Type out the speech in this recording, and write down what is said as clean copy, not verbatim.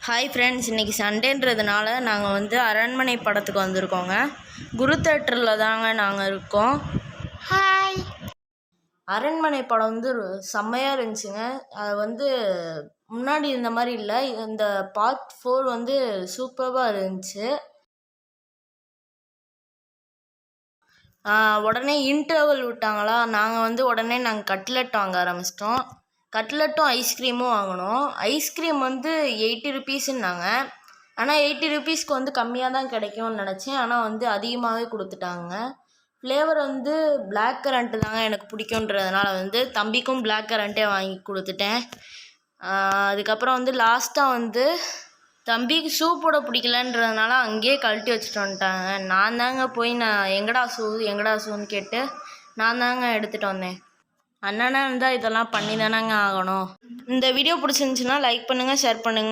Hi friends, இன்றைக்கி சண்டேன்றதுனால நாங்கள் வந்து அரண்மனை படத்துக்கு வந்திருக்கோங்க. குரு தேட்டரில் தாங்க நாங்கள் இருக்கோம். ஹாய். அரண்மனை படம் வந்து செம்மையாக இருந்துச்சுங்க. அது வந்து முன்னாடி இருந்த மாதிரி இல்லை, இந்த பார்ட் 4 வந்து சூப்பராக இருந்துச்சு. உடனே இன்டர்வல் விட்டாங்களா, நாங்கள் கட்லெட் வாங்க ஆரம்பிச்சிட்டோம். கட்லெட்டும் ஐஸ்கிரீமும் வாங்கினோம். ஐஸ்கிரீம் வந்து 80 ருபீஸுன்னாங்க. ஆனால் 80 ருபீஸ்க்கு வந்து கம்மியாக தான் கிடைக்கும்னு நினச்சேன். ஆனால் வந்து அதிகமாகவே கொடுத்துட்டாங்க. ஃப்ளேவர் வந்து பிளாக் கரண்ட்டு தாங்க எனக்கு பிடிக்குன்றதுனால வந்து தம்பிக்கும் பிளாக் கரண்ட்டே வாங்கி கொடுத்துட்டேன். அதுக்கப்புறம் வந்து லாஸ்ட்டாக வந்து தம்பிக்கு ஷூ போட பிடிக்கலன்றதுனால அங்கேயே கழட்டி வச்சுட்டு வந்துட்டாங்க. நான் தாங்க போய் எங்கடா ஷூன்னு கேட்டு நான் தாங்க எடுத்துகிட்டு வந்தேன். அண்ணனா இருந்தால் இதெல்லாம் பண்ணி தானேங்க ஆகணும். இந்த வீடியோ பிடிச்சிருந்துச்சுன்னா லைக் பண்ணுங்கள், ஷேர் பண்ணுங்கள்.